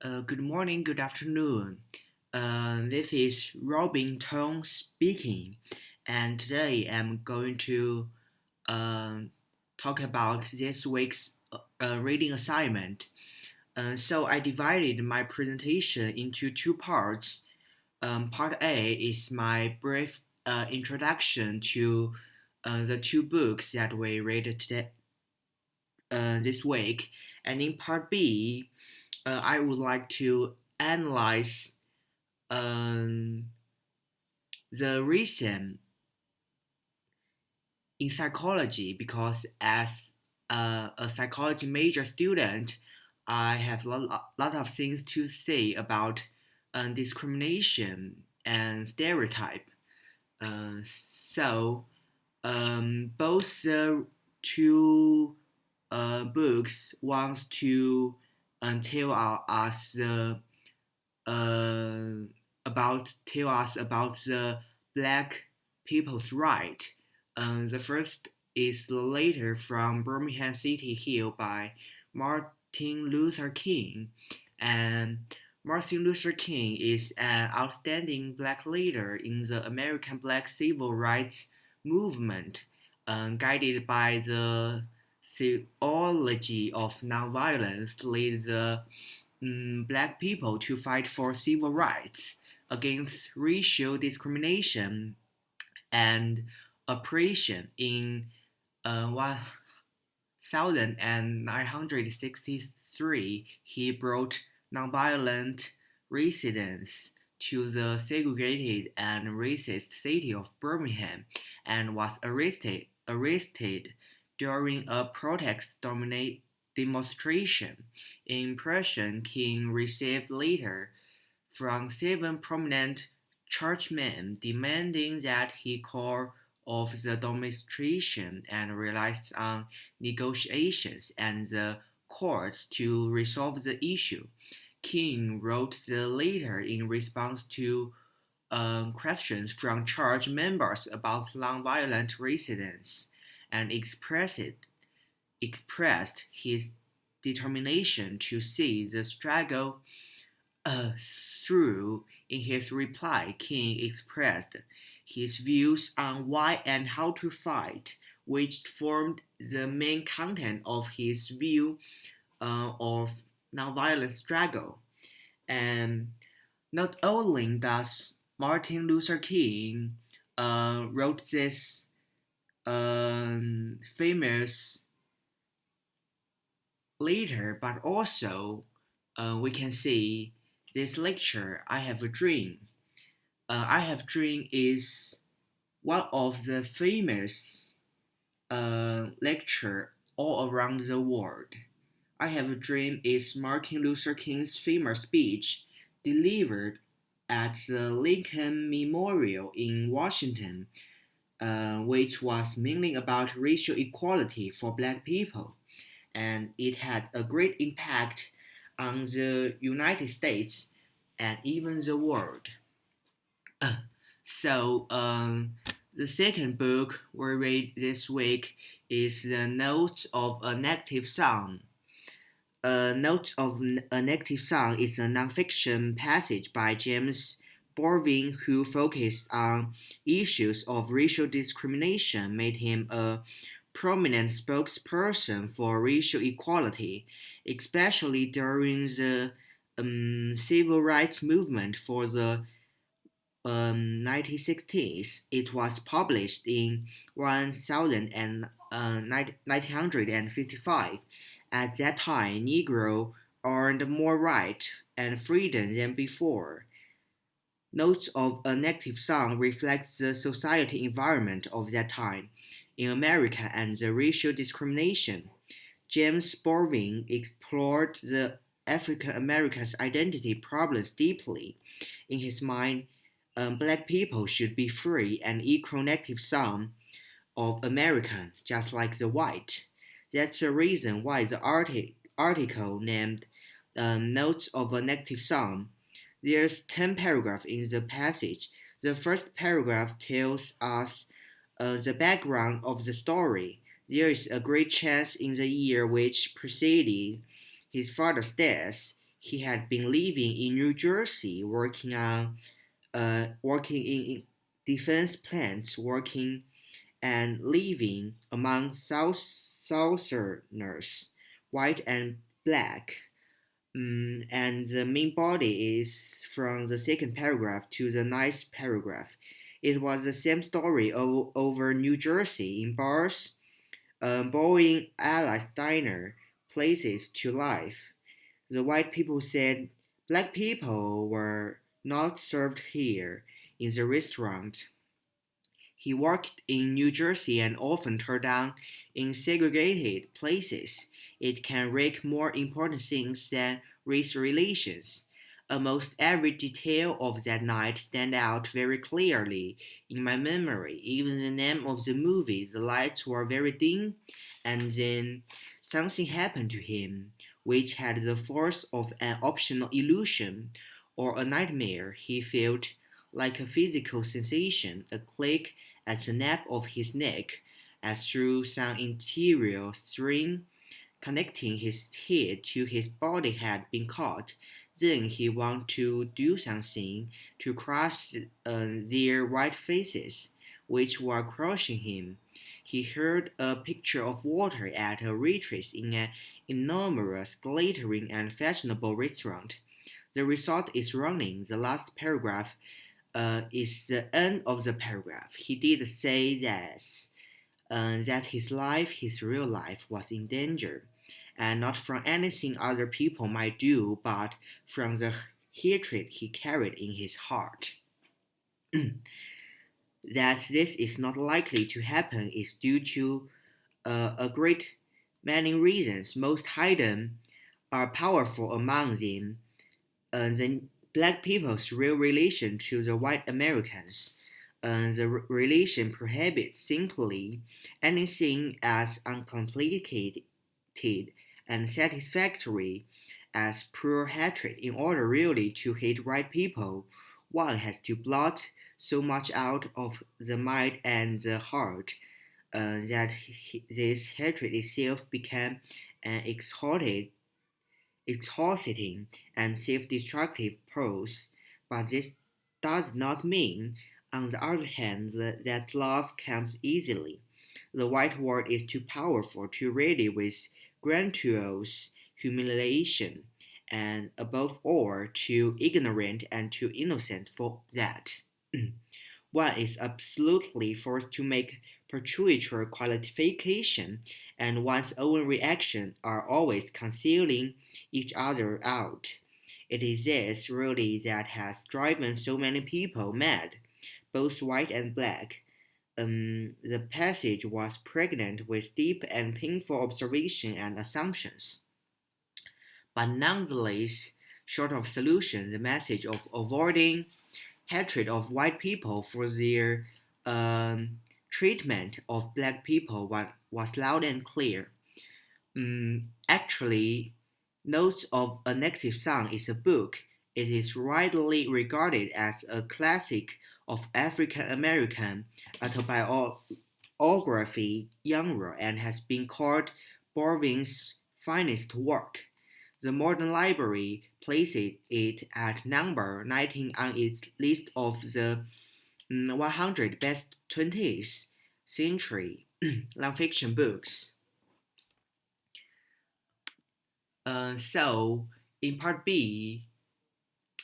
Good morning, good afternoon. This is Robin Tong speaking, and today I'm going to um, talk about this week's reading assignment. So I divided my presentation into two parts. Part A is my brief introduction to the two books that we read today, this week, and in Part B, I would like to analyze um, the reason in psychology because as a psychology major student, I have a lot of things to say about discrimination and stereotype. Both the two books wants to tell us uh, tell us about the black people's right. The first is the letter from Birmingham City Hill by Martin Luther King, and Martin Luther King is an outstanding black leader in the American Black Civil Rights Movement, guided by the theology of nonviolence, led the black people to fight for civil rights against racial discrimination and oppression in 1963. He brought nonviolent residents to the segregated and racist city of Birmingham and was arrested during a demonstration. Impression King received later from seven prominent churchmen demanding that he call off the demonstration and relied on negotiations and the courts to resolve the issue. King wrote the letter in response to questions from church members about nonviolent resistance and expressed his determination to see the struggle uh, through. In his reply, King expressed his views on why and how to fight, which formed the main content of his view of nonviolent struggle. And not only does Martin Luther King wrote this famous later, but also we can see this lecture, I Have a Dream. I Have a Dream is one of the famous lecture all around the world. I Have a Dream is Martin Luther King's famous speech delivered at the Lincoln Memorial in Washington, which was mainly about racial equality for black people, and it had a great impact on the United States and even the world. So, the second book we read this week is The Notes of a Negative Song. A Note of a Negative Song is a nonfiction passage by James Baldwin who focused on issues of racial discrimination, made him a prominent spokesperson for racial equality, especially during the civil rights movement for the 1960s. It was published in 1955. At that time, Negro earned more right and freedom than before. Notes of a Negative Song reflects the society environment of that time in America and the racial discrimination. James Baldwin explored the African American's identity problems deeply. In his mind, black people should be free and equal native son of American, just like the white. That's the reason why the article named Notes of a Negative Son. There's 10 paragraphs in the passage. The first paragraph tells us The background of the story. There is a great chance in the year which preceded his father's death, he had been living in New Jersey, working in defense plants, working and living among Southerners, white and black. And the main body is from the second paragraph to the ninth paragraph. It was the same story over New Jersey in bars, Boeing Allies Diner, places to life. The white people said black people were not served here in the restaurant. He worked in New Jersey and often turned down in segregated places. It can rake more important things than race relations. Almost every detail of that night stand out very clearly in my memory. Even the name of the movie, the lights were very dim, and then something happened to him, which had the force of an optional illusion or a nightmare. He felt like a physical sensation, a click at the nape of his neck, as through some interior string connecting his head to his body had been caught. Then he wanted to do something to crush their white faces, which were crushing him. He heard a picture of water at a waitress in an enormous, glittering, and fashionable restaurant. The result is running. The last paragraph is the end of the paragraph. He did say that his life, his real life, was in danger, and not from anything other people might do, but from the hatred he carried in his heart. That this is not likely to happen is due to a great many reasons. Most hidden are powerful among them the black people's real relation to the white Americans. The relation prohibits simply anything as uncomplicated and satisfactory as pure hatred. In order really to hate white people, one has to blot so much out of the mind and the heart that this hatred itself became an exhausting and self-destructive pose, but this does not mean, on the other hand, that love comes easily. The white world is too powerful, too ready with gratuitous humiliation, and above all, too ignorant and too innocent for that. One is absolutely forced to make perpetual qualification, and one's own reactions are always cancelling each other out. It is this really that has driven so many people mad, both white and black. The passage was pregnant with deep and painful observation and assumptions. But nonetheless, short of solution, the message of avoiding hatred of white people for their treatment of black people was loud and clear. Actually, Notes of a Native Son is a book. It is widely regarded as a classic of African American autobiography genre and has been called Borwin's finest work. The Modern Library places it at number 19 on its list of the 100 best 20th century nonfiction books. So, in part B,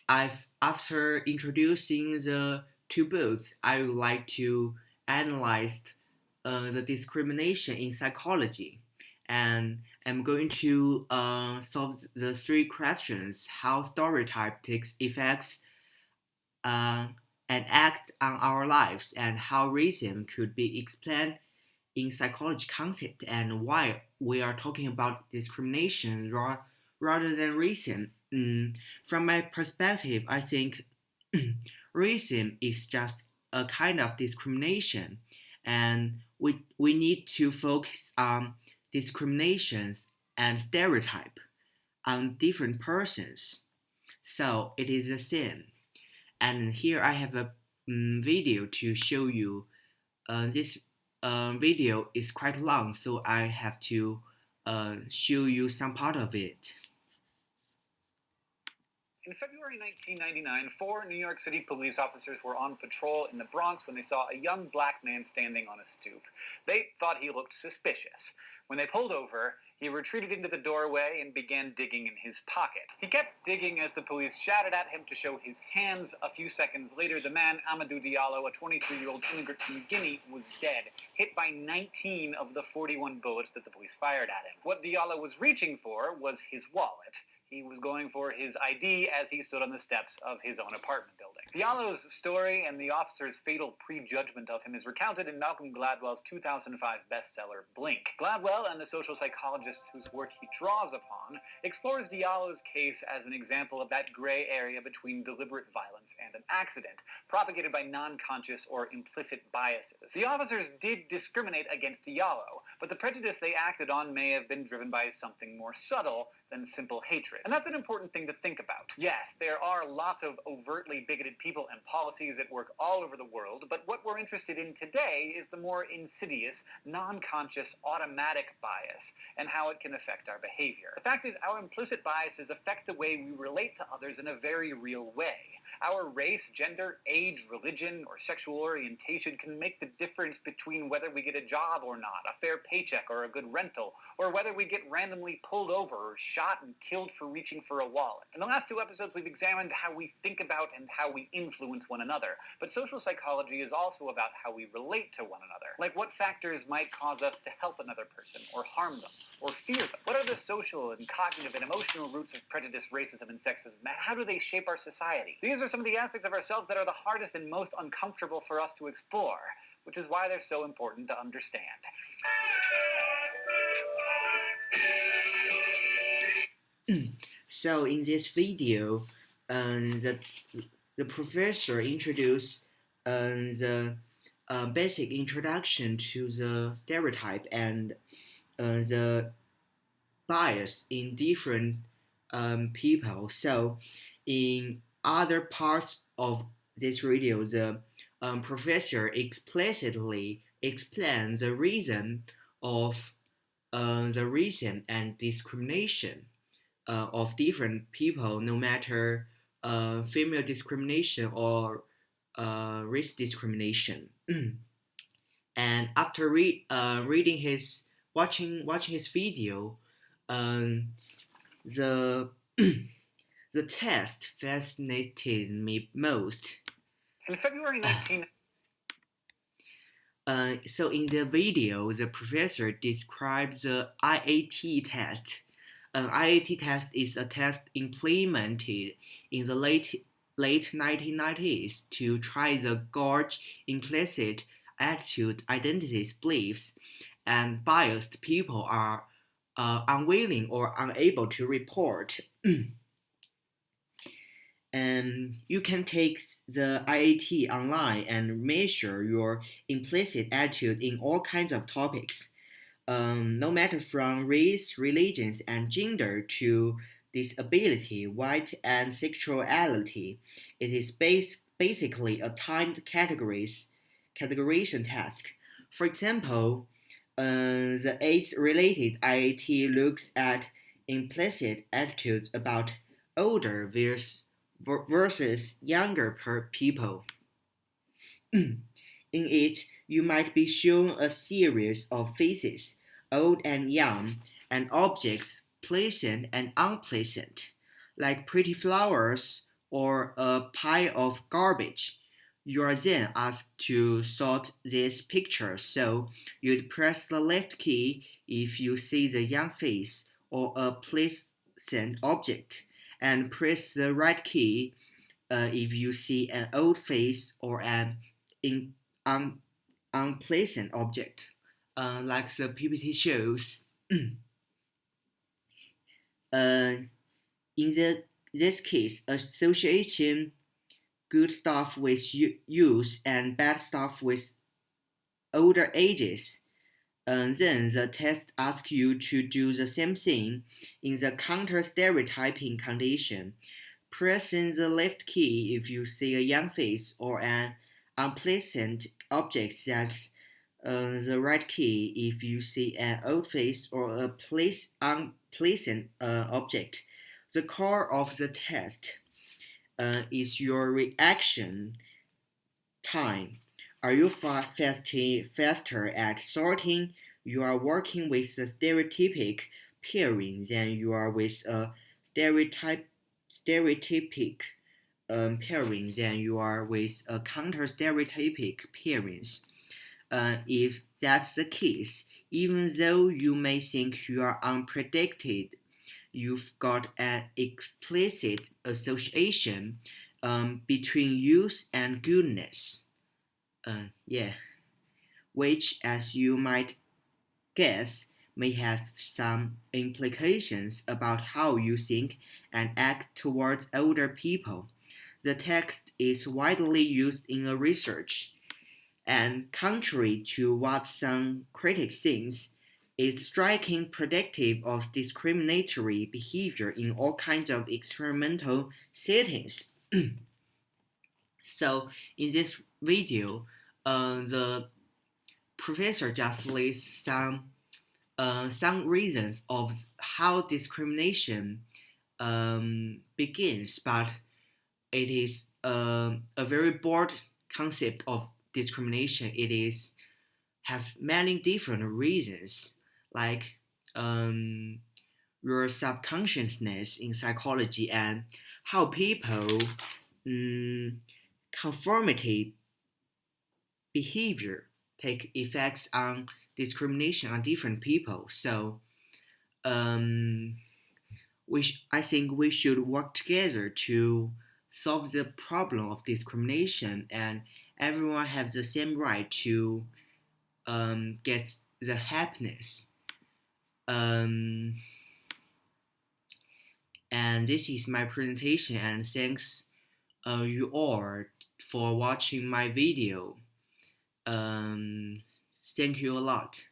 after introducing the two books, I would like to analyze the discrimination in psychology, and I'm going to solve the three questions: how stereotype takes effects uh, and act on our lives, and how racism could be explained in psychology concept, and why we are talking about discrimination rather than racism. From my perspective, I think racism is just a kind of discrimination, and we need to focus on discriminations and stereotype on different persons. So it is the same. And here I have a video to show you this video is quite long, so I have to show you some part of it. In February 1999, 4 New York City police officers were on patrol in the Bronx when they saw a young black man standing on a stoop. They thought he looked suspicious. When they pulled over, he retreated into the doorway and began digging in his pocket. He kept digging as the police shouted at him to show his hands. A few seconds later, the man, Amadou Diallo, a 23-year-old immigrant from Guinea, was dead, hit by 19 of the 41 bullets that the police fired at him. What Diallo was reaching for was his wallet. He was going for his ID as he stood on the steps of his own apartment building. Diallo's story and the officer's fatal prejudgment of him is recounted in Malcolm Gladwell's 2005 bestseller, Blink. Gladwell and the social psychologist whose work he draws upon explores Diallo's case as an example of that gray area between deliberate violence and an accident, propagated by non-conscious or implicit biases. The officers did discriminate against Diallo, but the prejudice they acted on may have been driven by something more subtle than simple hatred. And that's an important thing to think about. Yes, there are lots of overtly bigoted people and policies at work all over the world, but what we're interested in today is the more insidious, non-conscious, automatic bias and how it can affect our behavior. The fact is, our implicit biases affect the way we relate to others in a very real way. Our race, gender, age, religion, or sexual orientation can make the difference between whether we get a job or not, a fair paycheck or a good rental, or whether we get randomly pulled over or shot and killed for reaching for a wallet. In the last 2 episodes, we've examined how we think about and how we influence one another, but social psychology is also about how we relate to one another, like what factors might cause us to help another person, or harm them, or fear them. What are the social and cognitive and emotional roots of prejudice, racism, and sexism, and how do they shape our society? These are some of the aspects of ourselves that are the hardest and most uncomfortable for us to explore, which is why they're so important to understand. So in this video, the professor introduced the basic introduction to the stereotype and the bias in different people. So in other parts of this video, the professor explicitly explains the reason of the reason and discrimination of different people, no matter female discrimination or race discrimination. And after reading watching his video, the the test fascinated me most. In February 19... So in the video, the professor describes the IAT test. An IAT test is a test implemented in the late 1990s to try to gauge implicit attitude, identities, beliefs, and biased people are unwilling or unable to report. And you can take the IAT online and measure your implicit attitude in all kinds of topics, no matter from race, religions, and gender to disability, weight, and sexuality. It is basically a timed categorization task. For example, the AIDS-related IAT looks at implicit attitudes about older versus younger people. In it, you might be shown a series of faces, old and young, and objects pleasant and unpleasant, like pretty flowers or a pile of garbage. You are then asked to sort these pictures, so you'd press the left key if you see the young face or a pleasant object, and press the right key if you see an old face or an unpleasant object, like the PPT shows. In this case, association good stuff with youth and bad stuff with older ages. Then the test asks you to do the same thing in the counter-stereotyping condition. Pressing the left key if you see a young face or an unpleasant object that the right key if you see an old face or a unpleasant object. The core of the test is your reaction time. Are you faster at sorting? You are working with the stereotypic pairing than you are with a stereotypic pairing than you are with a counter stereotypic pairings. If that's the case, even though you may think you are unpredicted, you've got an explicit association between youth and goodness. Yeah, which, as you might guess, may have some implications about how you think and act towards older people. The text is widely used in the research, and contrary to what some critics think, is striking predictive of discriminatory behavior in all kinds of experimental settings. So, in this video, the professor just lists some reasons of how discrimination begins, but it is a very broad concept of discrimination. It is have many different reasons, like your subconsciousness in psychology and how people conformity behavior take effects on discrimination on different people. So um, I think we should work together to solve the problem of discrimination, and everyone has the same right to get the happiness. Um, and this is my presentation, and thanks you all for watching my video. Um, Thank you a lot.